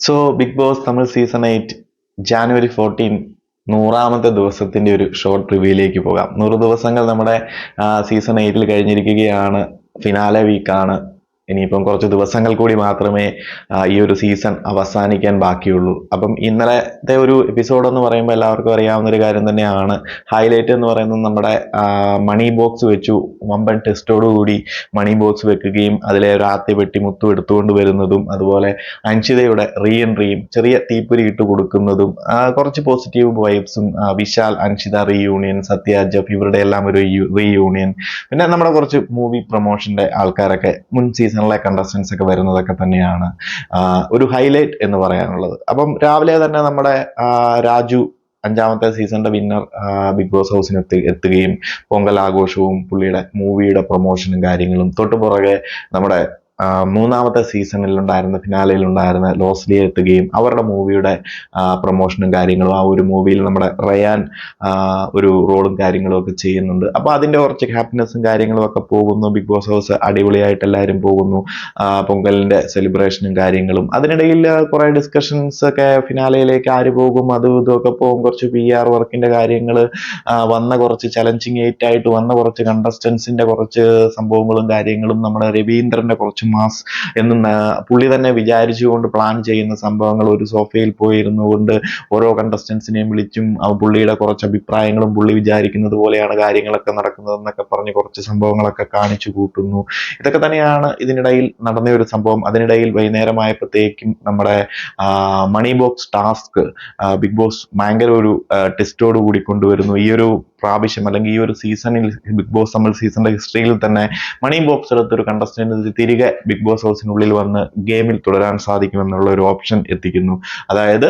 So Big Boss Tamil season 8 January 14 100ാമത്തെ ദിവസത്തിന്റെ ഒരു ഷോർട്ട് റിവ്യൂയിലേക്ക് പോകാം. 100 ദിവസങ്ങൾ നമ്മുടെ സീസൺ 8 കഴിഞ്ഞിരിക്കുകയാണ്. ഫിനാലെ വീക്കാണ്. ഇനിയിപ്പം കുറച്ച് ദിവസങ്ങൾ കൂടി മാത്രമേ ഈ ഒരു സീസൺ അവസാനിക്കാൻ ബാക്കിയുള്ളൂ. അപ്പം ഇന്നലത്തെ ഒരു എപ്പിസോഡ് എന്ന് പറയുമ്പോൾ എല്ലാവർക്കും അറിയാവുന്ന ഒരു കാര്യം തന്നെയാണ്. ഹൈലൈറ്റ് എന്ന് പറയുന്നത് നമ്മുടെ മണി ബോക്സ് വെച്ചു. വമ്പൻ ടെസ്റ്റോടുകൂടി മണി ബോക്സ് വെക്കുകയും അതിലെ ഒരു ആദ്യ പെട്ടി മുത്തു എടുത്തുകൊണ്ട് വരുന്നതും, അതുപോലെ അൻഷിതയുടെ റീ എൻട്രിയും ചെറിയ തീപ്പൊരി ഇട്ട് കൊടുക്കുന്നതും, കുറച്ച് പോസിറ്റീവ് വൈബ്സും, വിശാൽ അൻഷിത റീയൂണിയൻ, സത്യ ജഫ് ഇവരുടെ എല്ലാം ഒരു റീയൂണിയൻ, പിന്നെ നമ്മുടെ കുറച്ച് മൂവി പ്രൊമോഷന്റെ ആൾക്കാരൊക്കെ മുൻ സീസണിലെ കണ്ടസ്റ്റൻസ് ഒക്കെ വരുന്നതൊക്കെ തന്നെയാണ് ഒരു ഹൈലൈറ്റ് എന്ന് പറയാനുള്ളത്. അപ്പം രാവിലെ തന്നെ നമ്മുടെ രാജു 5ാമത്തെ സീസണിന്റെ വിന്നർ ബിഗ് ബോസ് ഹൗസിന് എത്തുകയും പൊങ്കൽ ആഘോഷവും പുള്ളിയുടെ മൂവിയുടെ പ്രൊമോഷനും കാര്യങ്ങളും, തൊട്ടുപുറകെ നമ്മുടെ 3ാമത്തെ സീസണിലുണ്ടായിരുന്ന ഫിനാലയിലുണ്ടായിരുന്ന ലോസ്ലിയെ എത്തുകയും അവരുടെ മൂവിയുടെ പ്രൊമോഷനും കാര്യങ്ങളും, ആ ഒരു മൂവിയിൽ നമ്മുടെ റയാൻ ഒരു റോളും കാര്യങ്ങളും ഒക്കെ ചെയ്യുന്നുണ്ട്. അപ്പൊ അതിന്റെ കുറച്ച് ഹാപ്പിനെസ്സും കാര്യങ്ങളും ഒക്കെ പോകുന്നു. ബിഗ് ബോസ് ഹൗസ് അടിപൊളിയായിട്ട് എല്ലാവരും പോകുന്നു. പൊങ്കലിന്റെ സെലിബ്രേഷനും കാര്യങ്ങളും, അതിനിടയിൽ കുറെ ഡിസ്കഷൻസ് ഒക്കെ, ഫിനാലയിലേക്ക് ആര് പോകും അതും ഇതൊക്കെ പോകും, കുറച്ച് PR വർക്കിന്റെ കാര്യങ്ങൾ, വന്ന കുറച്ച് ചലഞ്ചിങ് 8 ആയിട്ട് വന്ന കുറച്ച് കണ്ടസ്റ്റൻസിന്റെ കുറച്ച് സംഭവങ്ങളും കാര്യങ്ങളും, നമ്മുടെ രവീന്ദ്രന്റെ കുറച്ച് മാസ് എന്ന് പുള്ളി തന്നെ വിചാരിച്ചുകൊണ്ട് പ്ലാൻ ചെയ്യുന്ന സംഭവങ്ങൾ, ഒരു സോഫയിൽ പോയിരുന്നു കൊണ്ട് ഓരോ കണ്ടസ്റ്റൻസിനെയും വിളിച്ചും പുള്ളിയുടെ കുറച്ച് അഭിപ്രായങ്ങളും പുള്ളി വിചാരിക്കുന്നത് പോലെയാണ് കാര്യങ്ങളൊക്കെ നടക്കുന്നതെന്നൊക്കെ പറഞ്ഞ് കുറച്ച് സംഭവങ്ങളൊക്കെ കാണിച്ചു കൂട്ടുന്നു. ഇതൊക്കെ തന്നെയാണ് ഇതിനിടയിൽ നടന്ന ഒരു സംഭവം. അതിനിടയിൽ വൈകുന്നേരമായപ്പോഴത്തേക്കും നമ്മുടെ money box task Big Boss ഭയങ്കര ഒരു ടെസ്റ്റോട് കൂടി കൊണ്ടുവരുന്നു. ഈ ഒരു പ്രാവശ്യം അല്ലെങ്കിൽ ഈ ഒരു സീസണിൽ ബിഗ് ബോസ് തമിഴ് സീസണിന്റെ ഹിസ്റ്ററിയിൽ തന്നെ മണി ബോക്സ് എടുത്തൊരു കണ്ടസ്റ്റന്റ് തിരികെ ബിഗ് ബോസ് ഹൗസിനുള്ളിൽ വന്ന് ഗെയിമിൽ തുടരാൻ സാധിക്കുമെന്നുള്ള ഒരു ഓപ്ഷൻ എത്തിക്കുന്നു. അതായത്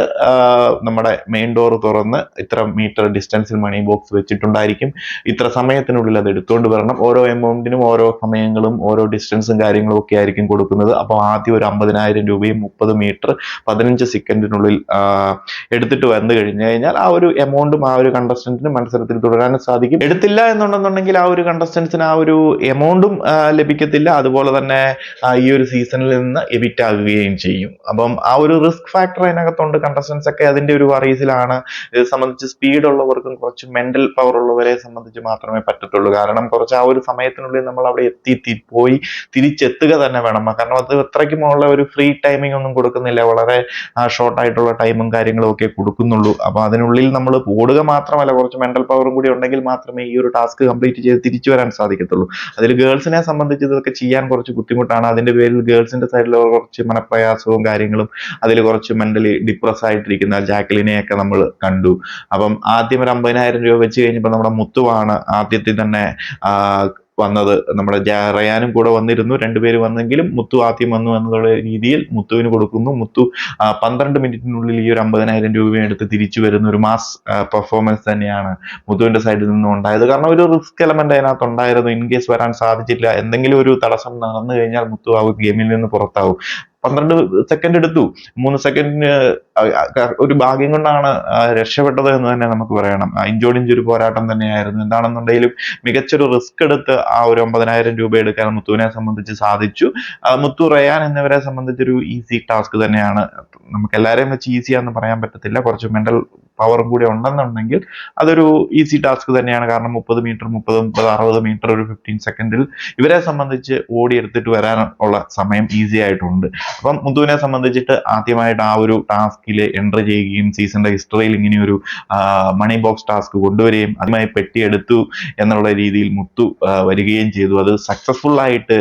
നമ്മുടെ മെയിൻ ഡോർ തുറന്ന് ഇത്ര മീറ്റർ ഡിസ്റ്റൻസിൽ മണി ബോക്സ് വെച്ചിട്ടുണ്ടായിരിക്കും, ഇത്ര സമയത്തിനുള്ളിൽ അത് എടുത്തുകൊണ്ട് വരണം. ഓരോ എമൗണ്ടിനും ഓരോ സമയങ്ങളും ഓരോ ഡിസ്റ്റൻസും കാര്യങ്ങളും ഒക്കെ ആയിരിക്കും കൊടുക്കുന്നത്. അപ്പോൾ ആദ്യം ഒരു 50,000 രൂപയും 30 മീറ്റർ 15 സെക്കൻഡിനുള്ളിൽ എടുത്തിട്ട് വന്നു കഴിഞ്ഞാൽ ആ ഒരു എമൗണ്ടും ആ ഒരു കണ്ടസ്റ്റന്റിന് മത്സരത്തിൽ തുടരാൻ സാധിക്കും. എടുത്തില്ല എന്നുണ്ടെന്നുണ്ടെങ്കിൽ ആ ഒരു കണ്ടസ്റ്റൻസിന് ആ ഒരു എമൗണ്ടും ലഭിക്കത്തില്ല, അതുപോലെ തന്നെ ഈ ഒരു സീസണിൽ നിന്ന് എവിക്റ്റ് ആകുകയും ചെയ്യും. അപ്പം ആ ഒരു റിസ്ക് ഫാക്ടർ അതിനകത്തുണ്ട്. കണ്ടസ്റ്റൻസ് ഒക്കെ അതിന്റെ ഒരു വറീസിലാണ്. ഇത് സംബന്ധിച്ച് സ്പീഡ് ഉള്ളവർക്കും കുറച്ച് മെന്റൽ പവർ ഉള്ളവരെ സംബന്ധിച്ച് മാത്രമേ പറ്റത്തുള്ളൂ. കാരണം കുറച്ച് ആ ഒരു സമയത്തിനുള്ളിൽ നമ്മൾ അവിടെ പോയി തിരിച്ചെത്തുക തന്നെ വേണം. കാരണം അത് അത്രയ്ക്കുമുള്ള ഒരു ഫ്രീ ടൈമിംഗ് ഒന്നും കൊടുക്കുന്നില്ല, വളരെ ഷോർട്ട് ആയിട്ടുള്ള ടൈമും കാര്യങ്ങളും ഒക്കെ കൊടുക്കുന്നുള്ളൂ. അപ്പൊ അതിനുള്ളിൽ നമ്മൾ ഓടുക മാത്രമല്ല, കുറച്ച് മെന്റൽ പവറും കൂടി ഉണ്ടെങ്കിൽ മാത്രമേ ഈ ഒരു ടാസ്ക് കംപ്ലീറ്റ് ചെയ്ത് തിരിച്ചു വരാൻ സാധിക്കത്തുള്ളൂ. അതിൽ ഗേൾസിനെ സംബന്ധിച്ച് ഇതൊക്കെ ചെയ്യാൻ കുറച്ച് ബുദ്ധിമുട്ടാണ്. അതിന്റെ പേരിൽ ഗേൾസിന്റെ സൈഡിൽ കുറച്ച് മനപ്രയാസവും കാര്യങ്ങളും, അതിൽ കുറച്ച് മെന്റലി ഡിപ്രസ് ആയിട്ടിരിക്കുന്ന ജാക്കലിനെയൊക്കെ നമ്മൾ കണ്ടു. അപ്പം ആദ്യം ഒരു 50,000 രൂപ വെച്ച് കഴിഞ്ഞപ്പോൾ നമ്മുടെ മുത്തുവാണ് ആദ്യത്തിൽ തന്നെ വന്നത്. നമ്മുടെ റയാനും കൂടെ വന്നിരുന്നു, രണ്ടുപേര് വന്നെങ്കിലും മുത്തു ആദ്യം വന്നു എന്നുള്ള രീതിയിൽ മുത്തുവിന് കൊടുക്കുന്നു. മുത്തു 12 മിനിറ്റിനുള്ളിൽ ഈ ഒരു 50,000 രൂപ എടുത്ത് തിരിച്ചു വരുന്ന ഒരു മാസ് പെർഫോമൻസ് തന്നെയാണ് മുത്തുവിന്റെ സൈഡിൽ നിന്നും ഉണ്ടായത്. കാരണം ഒരു റിസ്ക് എലമെന്റ് അതിനകത്ത് ഉണ്ടായിരുന്നു. ഇൻ കേസ് വരാൻ സാധിച്ചില്ല, എന്തെങ്കിലും ഒരു തടസ്സം നടന്നു കഴിഞ്ഞാൽ മുത്തു ആ ഗെയിമിൽ നിന്ന് പുറത്താവും. 12 സെക്കൻഡ് എടുത്തു. 3 സെക്കൻഡിന് ഒരു ഭാഗ്യം കൊണ്ടാണ് രക്ഷപ്പെട്ടത് എന്ന് തന്നെ നമുക്ക് പറയണം. ഇഞ്ചോടിഞ്ചൊരു പോരാട്ടം തന്നെയായിരുന്നു. എന്താണെന്നുണ്ടെങ്കിലും മികച്ചൊരു റിസ്ക് എടുത്ത് ആ ഒരു 50,000 രൂപ എടുക്കാൻ മുത്തുവിനെ സംബന്ധിച്ച് സാധിച്ചു. മുത്തു, റയാൻ എന്നിവരെ സംബന്ധിച്ചൊരു ഈസി ടാസ്ക് തന്നെയാണ്. നമുക്ക് എല്ലാവരെയും വെച്ച് ഈസിയാന്ന് പറയാൻ പറ്റത്തില്ല. കുറച്ച് മെന്റൽ പവറും കൂടി ഉണ്ടെന്നുണ്ടെങ്കിൽ അതൊരു ഈസി ടാസ്ക് തന്നെയാണ്. കാരണം 30 മീറ്റർ 60 മീറ്റർ ഒരു 15 സെക്കൻഡിൽ ഇവരെ സംബന്ധിച്ച് ഓടിയെടുത്തിട്ട് വരാനുള്ള സമയം ഈസി ആയിട്ടുണ്ട്. അപ്പം മുത്തുവിനെ സംബന്ധിച്ചിട്ട് ആദ്യമായിട്ട് ആ ഒരു ടാസ്കിൽ എൻട്രി ചെയ്യുകയും സീസണിന്റെ ഹിസ്റ്ററിയിൽ ഇങ്ങനെയൊരു മണി ബോക്സ് ടാസ്ക് കൊണ്ടുവരികയും അതുമായി പെട്ടിയെടുത്തു എന്നുള്ള രീതിയിൽ മുത്തു വരികയും ചെയ്തു. അത് സക്സസ്ഫുൾ ആയിട്ട്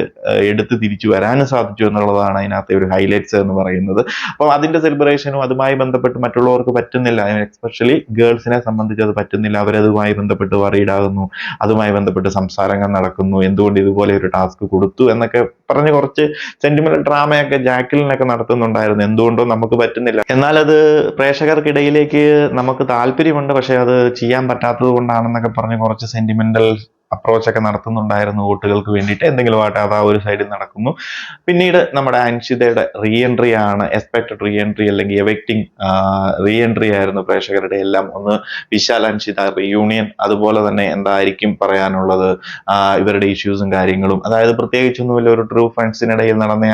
എടുത്ത് തിരിച്ചു വരാനും സാധിച്ചു എന്നുള്ളതാണ് അതിനകത്തെ ഒരു ഹൈലൈറ്റ്സ് എന്ന് പറയുന്നത്. അപ്പം അതിന്റെ സെലിബ്രേഷനും അതുമായി ബന്ധപ്പെട്ട് മറ്റുള്ളവർക്ക് പറ്റുന്നില്ല, എസ്പെഷ്യലി ഗേൾസിനെ സംബന്ധിച്ച് അത് പറ്റുന്നില്ല. അവരതുമായി ബന്ധപ്പെട്ട് വറീഡ് ആകുന്നു, അതുമായി ബന്ധപ്പെട്ട് സംസാരങ്ങൾ നടക്കുന്നു, എന്തുകൊണ്ട് ഇതുപോലെ ഒരു ടാസ്ക് കൊടുത്തു എന്നൊക്കെ പറഞ്ഞ് കുറച്ച് സെന്റിമെന്റൽ ഡ്രാമയൊക്കെ ജാക്കലിനൊക്കെ നടത്തുന്നുണ്ടായിരുന്നു. എന്തുകൊണ്ടോ നമുക്ക് പറ്റുന്നില്ല. എന്നാൽ അത് പ്രേക്ഷകർക്കിടയിലേക്ക് നമുക്ക് താല്പര്യമുണ്ട്, പക്ഷെ അത് ചെയ്യാൻ പറ്റാത്തത് കൊണ്ടാണെന്നൊക്കെ പറഞ്ഞ് കുറച്ച് സെന്റിമെന്റൽ അപ്രോച്ച് ഒക്കെ നടത്തുന്നുണ്ടായിരുന്നു വോട്ടുകൾക്ക് വേണ്ടിയിട്ട്. എന്തെങ്കിലും ആട്ടെ, അത് ആ ഒരു സൈഡിൽ നടക്കുന്നു. പിന്നീട് നമ്മുടെ അൻഷിതയുടെ റീ എൻട്രി ആണ്, എക്സ്പെക്ടഡ് റീ എൻട്രി അല്ലെങ്കിൽ എവക്റ്റിംഗ് റീ എൻട്രി ആയിരുന്നു പ്രേക്ഷകരുടെ എല്ലാം. ഒന്ന് വിശാൽ അൻഷിത റീയൂണിയൻ, അതുപോലെ തന്നെ എന്തായിരിക്കും പറയാനുള്ളത്, ഇവരുടെ ഇഷ്യൂസും കാര്യങ്ങളും. അതായത് പ്രത്യേകിച്ചൊന്നുമില്ല, ഒരു ട്രൂ ഫ്രണ്ട്സിനിടയിൽ നടന്ന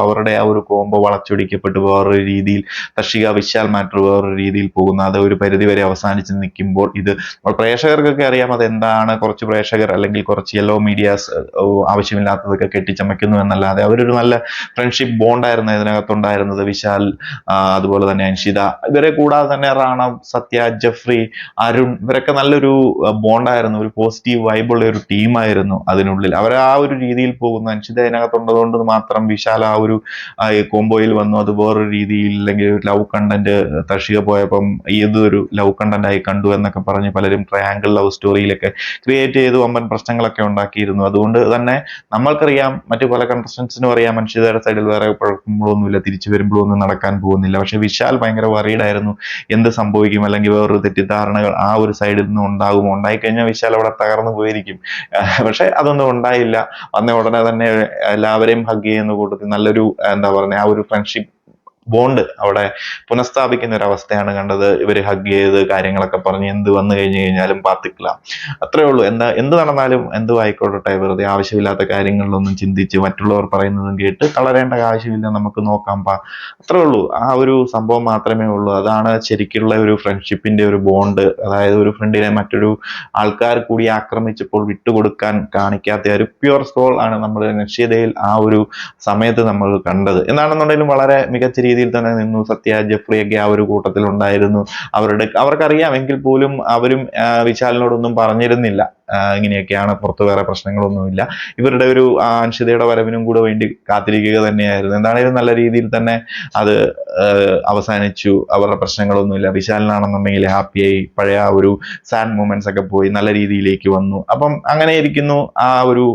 അവരുടെ ആ ഒരു കോംബോ വളച്ചൊടിക്കപ്പെട്ട് വേറൊരു രീതിയിൽ, തർഷിക വിശാൽ മാറ്റർ വേറൊരു രീതിയിൽ പോകുന്നു. അത് ഒരു പരിധിവരെ അവസാനിച്ച് നിൽക്കുമ്പോൾ ഇത് പ്രേക്ഷകർക്കൊക്കെ അറിയാം അതെന്താണ്. കുറച്ച് പ്രേക്ഷകർ അല്ലെങ്കിൽ കുറച്ച് യെല്ലോ മീഡിയാസ് ആവശ്യമില്ലാത്തതൊക്കെ കെട്ടിച്ചമയ്ക്കുന്നു എന്നല്ലാതെ അവരൊരു നല്ല ഫ്രണ്ട്ഷിപ്പ് ബോണ്ടായിരുന്നു ഇതിനകത്തുണ്ടായിരുന്നത്. വിശാൽ, അതുപോലെ തന്നെ അൻഷിത, ഇവരെ കൂടാതെ തന്നെ റാണവ്, സത്യ, ജെഫ്രി, അരുൺ, ഇവരൊക്കെ നല്ലൊരു ബോണ്ടായിരുന്നു. ഒരു പോസിറ്റീവ് വൈബുള്ള ഒരു ടീമായിരുന്നു അതിനുള്ളിൽ. അവർ ആ ഒരു രീതിയിൽ പോകുന്നു. അൻഷിത അതിനകത്തുള്ളതുകൊണ്ട് മാത്രം വിശാൽ ആ ഒരു കോംബോയിൽ വന്നു. അത് വേറൊരു രീതിയിൽ, അല്ലെങ്കിൽ ഒരു ലവ് കണ്ടന്റ് തർഷിക പോയപ്പം ഏതൊരു ലവ് കണ്ടന്റ് ആയി കണ്ടു എന്നൊക്കെ പറഞ്ഞ് പലരും ട്രയാങ്കിൾ ലവ് സ്റ്റോറിയിലൊക്കെ ക്രിയേറ്റ് ചെയ്ത് വമ്പൻ പ്രശ്നങ്ങളൊക്കെ ഉണ്ടാക്കിയിരുന്നു. അതുകൊണ്ട് തന്നെ നമ്മൾക്കറിയാം, മറ്റു പല കണ്ടസ്റ്റൻസിനും അറിയാം അൻഷിതയുടെ സൈഡിൽ വേറെ കുഴപ്പങ്ങളൊന്നുമില്ല, തിരിച്ചു വരുമ്പോഴൊന്നും നടക്കാൻ പോകുന്നില്ല. പക്ഷെ വിശാൽ ഭയങ്കര വറീഡായിരുന്നു, എന്ത് സംഭവിക്കും, അല്ലെങ്കിൽ വേറൊരു തെറ്റിദ്ധാരണകൾ ആ ഒരു സൈഡിൽ നിന്ന് ഉണ്ടാകുമോ, ഉണ്ടായിക്കഴിഞ്ഞാൽ വിശാൽ അവിടെ തകർന്നു പോയിരിക്കും. പക്ഷെ അതൊന്നും ഉണ്ടായില്ല. വന്ന ഉടനെ തന്നെ എല്ലാവരെയും ഹഗ് ചെയ്യുന്ന കൂട്ടത്തിൽ നല്ലൊരു എന്താ പറയുക, ആ ഒരു ഫ്രണ്ട്ഷിപ്പ് ബോണ്ട് അവിടെ പുനഃസ്ഥാപിക്കുന്ന ഒരു അവസ്ഥയാണ് കണ്ടത്. ഇവര് ഹഗ് ചെയ്ത് കാര്യങ്ങളൊക്കെ പറഞ്ഞ് എന്ത് വന്നു കഴിഞ്ഞാലും പാത്തിക്കളാം, അത്രേ ഉള്ളൂ. എന്ത് നടന്നാലും എന്തും ആയിക്കോട്ടെ, വെറുതെ ആവശ്യമില്ലാത്ത കാര്യങ്ങളിലൊന്നും ചിന്തിച്ച് മറ്റുള്ളവർ പറയുന്നതും കേട്ട് തളരേണ്ട ആവശ്യമില്ല, നമുക്ക് നോക്കാം അത്രേ ഉള്ളൂ. ആ ഒരു സംഭവം മാത്രമേ ഉള്ളൂ. അതാണ് ശരിക്കുള്ള ഒരു ഫ്രണ്ട്ഷിപ്പിന്റെ ഒരു ബോണ്ട്. അതായത് ഒരു ഫ്രണ്ടിനെ മറ്റൊരു ആൾക്കാർ കൂടി ആക്രമിച്ചപ്പോൾ വിട്ടുകൊടുക്കാൻ കാണിക്കാത്ത ഒരു പ്യുവർ സോൾ ആണ് നമ്മൾ നശ്യതയിൽ ആ ഒരു സമയത്ത് നമ്മൾ കണ്ടത്. എന്നാണെന്നുണ്ടെങ്കിലും വളരെ മികച്ച രീതിയിൽ തന്നെ നിന്നു. സത്യ, ജെഫ്രി ഒക്കെ ആ ഒരു കൂട്ടത്തിൽ ഉണ്ടായിരുന്നു. അവർക്കറിയാം, എങ്കിൽ പോലും അവരും വിശാലിനോടൊന്നും പറഞ്ഞിരുന്നില്ല ഇങ്ങനെയൊക്കെയാണ്, പുറത്ത് വേറെ പ്രശ്നങ്ങളൊന്നുമില്ല. ഇവരുടെ ഒരു അൻഷിതയുടെ വരവിനും കൂടെ വേണ്ടി കാത്തിരിക്കുക തന്നെയായിരുന്നു. എന്താണെങ്കിലും നല്ല രീതിയിൽ തന്നെ അത് അവസാനിച്ചു. അവരുടെ പ്രശ്നങ്ങളൊന്നുമില്ല. വിശാലിനാണെന്നുണ്ടെങ്കിൽ ഹാപ്പിയായി, പഴയ ആ ഒരു സാഡ് മൂമെന്റ്സ് ഒക്കെ പോയി നല്ല രീതിയിലേക്ക് വന്നു. അപ്പം അങ്ങനെ ഇരിക്കുന്നു ആ ഒരു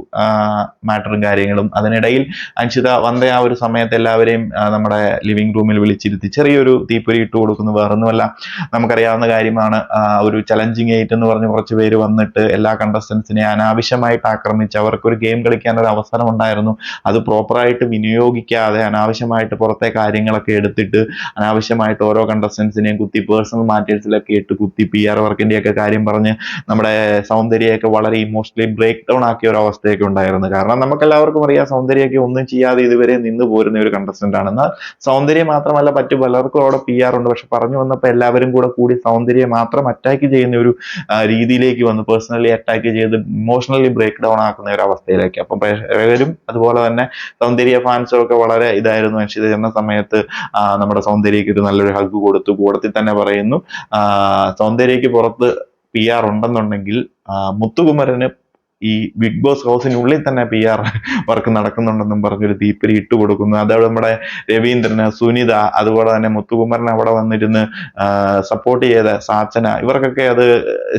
മാറ്ററും കാര്യങ്ങളും. അതിനിടയിൽ അൻഷിത വന്ന ആ ഒരു സമയത്ത് എല്ലാവരെയും നമ്മുടെ ലിവിംഗ് റൂമിൽ വിളിച്ചിരുത്തി ചെറിയൊരു തീപ്പൊരി ഇട്ട് കൊടുക്കുന്നു. വേറൊന്നുമല്ല, നമുക്കറിയാവുന്ന കാര്യമാണ്. ഒരു ചലഞ്ചിങ് 8 എന്ന് പറഞ്ഞ് കുറച്ച് പേര് വന്നിട്ട് എല്ലാ കണ്ടസ്റ്റൻസിനെ അനാവശ്യമായിട്ട് ആക്രമിച്ച് അവർക്കൊരു ഗെയിം കളിക്കാൻ ഒരു അവസരം ഉണ്ടായിരുന്നു. അത് പ്രോപ്പറായിട്ട് വിനിയോഗിക്കാതെ അനാവശ്യമായിട്ട് പുറത്തെ കാര്യങ്ങളൊക്കെ എടുത്തിട്ട് അനാവശ്യമായിട്ട് ഓരോ കണ്ടസ്റ്റൻസിനെയും കുത്തി, പേഴ്സണൽ മാറ്റേഴ്സിലൊക്കെ ഇട്ട് കുത്തി, PR വർക്കിന്റെ ഒക്കെ കാര്യം പറഞ്ഞ് നമ്മുടെ സൗന്ദര്യയൊക്കെ വളരെ ഇമോഷണലി ബ്രേക്ക് ഡൗൺ ആക്കിയ ഒരു അവസ്ഥയൊക്കെ ഉണ്ടായിരുന്നു. കാരണം നമുക്ക് എല്ലാവർക്കും അറിയാം സൗന്ദര്യമൊക്കെ ഒന്നും ചെയ്യാതെ ഇതുവരെ നിന്ന് പോരുന്ന ഒരു കണ്ടസ്റ്റന്റ് ആണ്. എന്നാൽ സൗന്ദര്യം മാത്രമല്ല, പലർക്കും അവിടെ PR ഉണ്ട്. പക്ഷെ പറഞ്ഞു വന്നപ്പോൾ എല്ലാവരും കൂടി സൗന്ദര്യം മാത്രം അറ്റാക്ക് ചെയ്യുന്ന ഒരു രീതിയിലേക്ക് വന്നു. പേഴ്സണലി അറ്റാക്ക് ചെയ്ത് ഇമോഷണലി ബ്രേക്ക് ഡൗൺ ആക്കുന്ന ഒരു അവസ്ഥയിലേക്ക്. അപ്പം പ്രേക്ഷകരും അതുപോലെ തന്നെ സൗന്ദര്യ ഫാൻസും ഒക്കെ വളരെ ഇതായിരുന്നു. അൻഷിത ചെന്ന സമയത്ത് നമ്മുടെ സൗന്ദര്യക്ക് ഒരു നല്ലൊരു ഹഗ് കൊടുത്തു. കൂടത്തിൽ തന്നെ പറയുന്നു, സൗന്ദര്യക്ക് പുറത്ത് PR ഉണ്ടെന്നുണ്ടെങ്കിൽ മുത്തുകുമരന് ഈ ബിഗ് ബോസ് ഹൗസിനുള്ളിൽ തന്നെ PR വർക്ക് നടക്കുന്നുണ്ടെന്നും പറഞ്ഞൊരു തീപ്പൊരി ഇട്ട് കൊടുക്കുന്നു. അത് നമ്മുടെ രവീന്ദ്രന്, സുനിത, അതുപോലെ തന്നെ മുത്തുകുമരൻ അവിടെ വന്നിരുന്ന് സപ്പോർട്ട് ചെയ്ത സാച്ചന, ഇവർക്കൊക്കെ അത്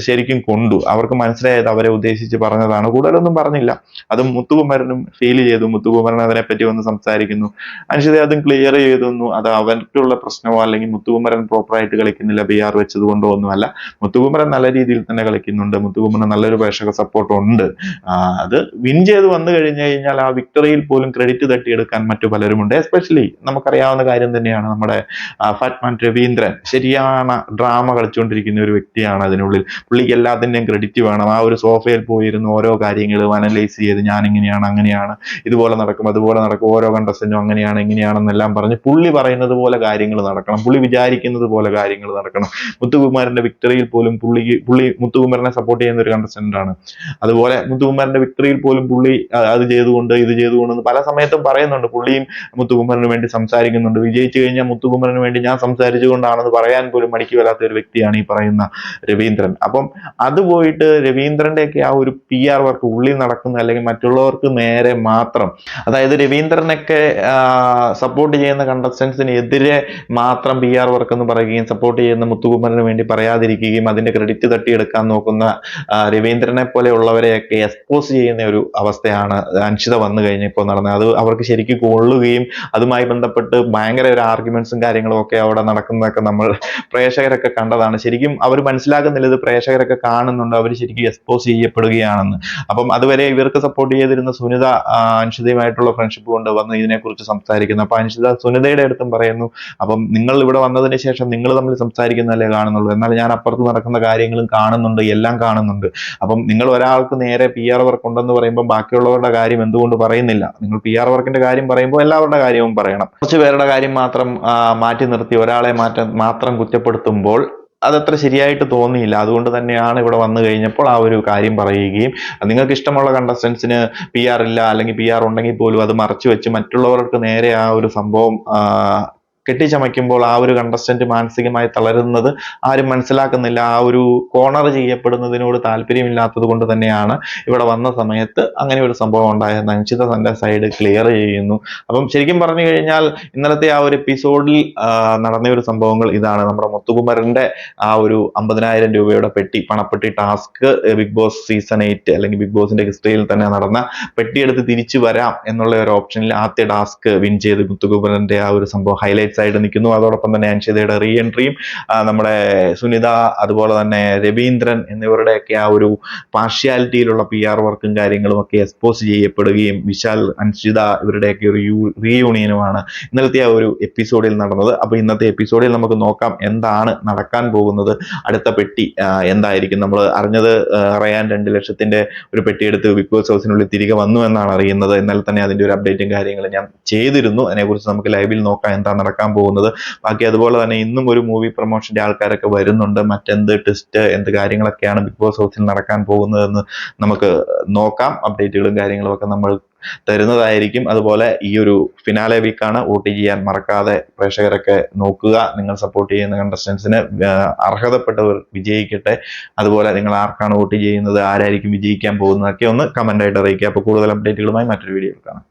ശരിക്കും കൊണ്ടു. അവർക്ക് മനസ്സിലായത് അവരെ ഉദ്ദേശിച്ച് പറഞ്ഞതാണ്, കൂടുതലൊന്നും പറഞ്ഞില്ല. അതും മുത്തുകുമരനും ഫീൽ ചെയ്തു. മുത്തുകുമരൻ അതിനെപ്പറ്റി വന്ന് സംസാരിക്കുന്നു. അൻഷിത അതും ക്ലിയർ ചെയ്തു. അത് അവർക്കുള്ള പ്രശ്നമോ അല്ലെങ്കിൽ മുത്തുകുമരൻ പ്രോപ്പറായിട്ട് കളിക്കുന്നില്ല PR വെച്ചത് കൊണ്ടോ ഒന്നുമല്ല. മുത്തുകുമരൻ നല്ല രീതിയിൽ തന്നെ കളിക്കുന്നുണ്ട്. മുത്തുകുമരൻ നല്ലൊരു പ്രേക്ഷക സപ്പോർട്ട് ഉണ്ട്. അത് വിൻ ചെയ്ത് വന്നു കഴിഞ്ഞാൽ ആ വിക്ടറിയിൽ പോലും ക്രെഡിറ്റ് തട്ടിയെടുക്കാൻ മറ്റു പലരുമുണ്ട്. എസ്പെഷ്യലി നമുക്കറിയാവുന്ന കാര്യം തന്നെയാണ്, നമ്മുടെ ഫാറ്റ്മാൻ രവീന്ദ്രൻ ശരിയാണ് ഡ്രാമ കളിച്ചുകൊണ്ടിരിക്കുന്ന ഒരു വ്യക്തിയാണ് അതിനുള്ളിൽ. പുള്ളിക്ക് എല്ലാത്തിൻ്റെയും ക്രെഡിറ്റ് വേണം. ആ ഒരു സോഫയിൽ പോയിരുന്ന് ഓരോ കാര്യങ്ങളും അനലൈസ് ചെയ്ത് ഞാൻ ഇങ്ങനെയാണ്, അങ്ങനെയാണ്, ഇതുപോലെ നടക്കും, അതുപോലെ നടക്കും, ഓരോ കണ്ടസ്റ്റന്റും അങ്ങനെയാണ് ഇങ്ങനെയാണെന്നെല്ലാം പറഞ്ഞ് പുള്ളി പറയുന്നത് പോലെ കാര്യങ്ങൾ നടക്കണം, പുള്ളി വിചാരിക്കുന്നത് പോലെ കാര്യങ്ങൾ നടക്കണം. മുത്തുകുമാരന്റെ വിക്ടറിയിൽ പോലും പുള്ളി മുത്തുകുമാരനെ സപ്പോർട്ട് ചെയ്യുന്ന ഒരു കണ്ടസ്റ്റന്റ് ആണ്. അതുപോലെ മുത്തുകുമാരന്റെ വിക്ടറിയിൽ പോലും പുള്ളി അത് ചെയ്തുകൊണ്ട് ഇത് ചെയ്തുകൊണ്ട് പല സമയത്തും പറയുന്നുണ്ട്. പുള്ളിയും മുത്തുകുമാരന് വേണ്ടി സംസാരിക്കുന്നുണ്ട്. വിജയിച്ചു കഴിഞ്ഞാൽ മുത്തുകുമാരന് വേണ്ടി ഞാൻ സംസാരിച്ചുകൊണ്ടാണെന്ന് പറയാൻ പോലും മടിക്ക് വരാത്ത ഒരു വ്യക്തിയാണ് ഈ പറയുന്ന രവീന്ദ്രൻ. അപ്പം അത് പോയിട്ട് രവീന്ദ്രന്റെയൊക്കെ ആ ഒരു PR വർക്ക് ഉള്ളിൽ നടക്കുന്ന, അല്ലെങ്കിൽ മറ്റുള്ളവർക്ക് നേരെ മാത്രം, അതായത് രവീന്ദ്രനൊക്കെ സപ്പോർട്ട് ചെയ്യുന്ന കണ്ടസ്റ്റൻസിന് എതിരെ മാത്രം PR വർക്ക് എന്ന് പറയുകയും സപ്പോർട്ട് ചെയ്യുന്ന മുത്തുകുമാരന് വേണ്ടി പറയാതിരിക്കുകയും അതിന്റെ ക്രെഡിറ്റ് തട്ടിയെടുക്കാൻ നോക്കുന്ന രവീന്ദ്രനെ പോലെയുള്ളവരെയൊക്കെ ഇവരെയൊക്കെ എക്സ്പോസ് ചെയ്യുന്ന ഒരു അവസ്ഥയാണ് അൻഷിത വന്നു കഴിഞ്ഞപ്പോൾ നടന്നത്. അത് അവർക്ക് ശരിക്കും കൊള്ളുകയും അതുമായി ബന്ധപ്പെട്ട് ഭയങ്കര ഒരു ആർഗ്യുമെന്റ്സും കാര്യങ്ങളും ഒക്കെ അവിടെ നടക്കുന്നതൊക്കെ നമ്മൾ പ്രേക്ഷകരൊക്കെ കണ്ടതാണ്. ശരിക്കും അവർ മനസ്സിലാക്കുന്നില്ല, ഇത് പ്രേക്ഷകരൊക്കെ കാണുന്നുണ്ട്, അവർ ശരിക്കും എക്സ്പോസ് ചെയ്യപ്പെടുകയാണെന്ന്. അപ്പം അതുവരെ ഇവർക്ക് സപ്പോർട്ട് ചെയ്തിരുന്ന സുനിത അൻഷിതയുമായിട്ടുള്ള ഫ്രണ്ട്ഷിപ്പ് കൊണ്ട് വന്ന് ഇതിനെക്കുറിച്ച് സംസാരിക്കുന്നു. അപ്പൊ അൻഷിത സുനിതയുടെ അടുത്തും പറയുന്നു, അപ്പം നിങ്ങൾ ഇവിടെ വന്നതിന് ശേഷം നിങ്ങൾ തമ്മിൽ സംസാരിക്കുന്നതല്ലേ കാണുന്നുള്ളൂ, എന്നാൽ ഞാൻ അപ്പുറത്ത് നടക്കുന്ന കാര്യങ്ങളും കാണുന്നുണ്ട്, എല്ലാം കാണുന്നുണ്ട്. അപ്പം നിങ്ങൾ ഒരാൾക്ക് നേരെ PR വർക്ക് ഉണ്ടെന്ന് പറയുമ്പോൾ ബാക്കിയുള്ളവരുടെ കാര്യം എന്തുകൊണ്ട് പറയുന്നില്ല? നിങ്ങൾ PR വർക്കിന്റെ കാര്യം പറയുമ്പോൾ എല്ലാവരുടെ കാര്യവും പറയണം. കുറച്ച് പേരുടെ കാര്യം മാത്രം മാറ്റി നിർത്തി ഒരാളെ മാത്രം കുറ്റപ്പെടുത്തുമ്പോൾ അതത്ര ശരിയായിട്ട് തോന്നിയില്ല. അതുകൊണ്ട് തന്നെയാണ് ഇവിടെ വന്നു കഴിഞ്ഞപ്പോൾ ആ ഒരു കാര്യം പറയുകയും, നിങ്ങൾക്ക് ഇഷ്ടമുള്ള കണ്ടസ്റ്റൻസിന് PR ഇല്ല, അല്ലെങ്കിൽ PR ഉണ്ടെങ്കിൽ പോലും അത് മറച്ചു വെച്ച് മറ്റുള്ളവർക്ക് നേരെ ആ ഒരു സംഭവം കെട്ടിച്ചമയ്ക്കുമ്പോൾ ആ ഒരു കണ്ടസ്റ്റന്റ് മാനസികമായി തളരുന്നത് ആരും മനസ്സിലാക്കുന്നില്ല. ആ ഒരു കോർണർ ചെയ്യപ്പെടുന്നതിനോട് താല്പര്യമില്ലാത്തത് കൊണ്ട് തന്നെയാണ് ഇവിടെ വന്ന സമയത്ത് അങ്ങനെ ഒരു സംഭവം ഉണ്ടായെന്ന് അൻഷിത തന്റെ സൈഡ് ക്ലിയർ ചെയ്യുന്നു. അപ്പം ശരിക്കും പറഞ്ഞു കഴിഞ്ഞാൽ ഇന്നലത്തെ ആ ഒരു എപ്പിസോഡിൽ നടന്ന ഒരു സംഭവങ്ങൾ ഇതാണ്. നമ്മുടെ മുത്തുകുമരന്റെ ആ ഒരു 50,000 രൂപയുടെ പണപ്പെട്ടി ടാസ്ക് ബിഗ് ബോസ് സീസൺ 8 അല്ലെങ്കിൽ ബിഗ് ബോസിന്റെ ഹിസ്റ്ററിയിൽ തന്നെ നടന്ന പെട്ടിയെടുത്ത് തിരിച്ചു വരാം എന്നുള്ള ഒരു ഓപ്ഷനിൽ ആദ്യ ടാസ്ക് വിൻ ചെയ്ത് മുത്തുകുമരന്റെ ആ ഒരു സംഭവം ഹൈലൈറ്റ്സ് ആയിട്ട് നിൽക്കുന്നു. അതോടൊപ്പം തന്നെ അൻഷിതയുടെ റീ എൻട്രിയും നമ്മുടെ സുനിത അതുപോലെ തന്നെ രവീന്ദ്രൻ എന്നിവരുടെയൊക്കെ ആ ഒരു പാർഷ്യാലിറ്റിയിലുള്ള PR വർക്കും കാര്യങ്ങളും ഒക്കെ എക്സ്പോസ് ചെയ്യപ്പെടുകയും വിശാൽ അൻഷിത ഇവരുടെയൊക്കെ ഒരു റീയൂണിയനുമാണ് ഇന്നലത്തെ ആ ഒരു എപ്പിസോഡിൽ നടന്നത്. അപ്പൊ ഇന്നത്തെ എപ്പിസോഡിൽ നമുക്ക് നോക്കാം എന്താണ് നടക്കാൻ പോകുന്നത്, അടുത്ത പെട്ടി എന്തായിരിക്കും. നമ്മൾ അറിഞ്ഞത് റയാൻ 2 ലക്ഷത്തിന്റെ ഒരു പെട്ടിയെടുത്ത് ബിഗ് ബോസ് ഹൗസിനുള്ളിൽ തിരികെ വന്നു എന്നാണ് അറിയുന്നത്. എന്നാൽ തന്നെ അതിന്റെ ഒരു അപ്ഡേറ്റും കാര്യങ്ങളും ഞാൻ ചെയ്തിരുന്നു. അതിനെക്കുറിച്ച് നമുക്ക് ലൈവിൽ നോക്കാം എന്താ നടക്കാൻ പോകുന്നത്. ബാക്കി അതുപോലെ തന്നെ ഇന്നും ഒരു മൂവി പ്രൊമോഷന്റെ ആൾക്കാരൊക്കെ വരുന്നുണ്ട്. മറ്റെന്ത് ട്വിസ്റ്റ് എന്ത് കാര്യങ്ങളൊക്കെയാണ് ബിഗ് ബോസ് ഹൗസിൽ നടക്കാൻ പോകുന്നതെന്ന് നമുക്ക് നോക്കാം. അപ്ഡേറ്റുകളും കാര്യങ്ങളും ഒക്കെ നമ്മൾ തരുന്നതായിരിക്കും. അതുപോലെ ഈ ഒരു ഫിനാലെ വീക്കാണ്, വോട്ട് ചെയ്യാൻ മറക്കാതെ പ്രേക്ഷകരൊക്കെ നോക്കുക. നിങ്ങൾ സപ്പോർട്ട് ചെയ്യുന്ന കണ്ടസ്റ്റൻസിന് അർഹതപ്പെട്ടവർ വിജയിക്കട്ടെ. അതുപോലെ നിങ്ങൾ ആർക്കാണ് വോട്ട് ചെയ്യുന്നത്, ആരായിരിക്കും വിജയിക്കാൻ പോകുന്നതൊക്കെ ഒന്ന് കമന്റ് ആയിട്ട് അറിയിക്കുക. അപ്പോൾ കൂടുതൽ അപ്ഡേറ്റുകളുമായി മറ്റൊരു വീഡിയോയിൽ കാണാം.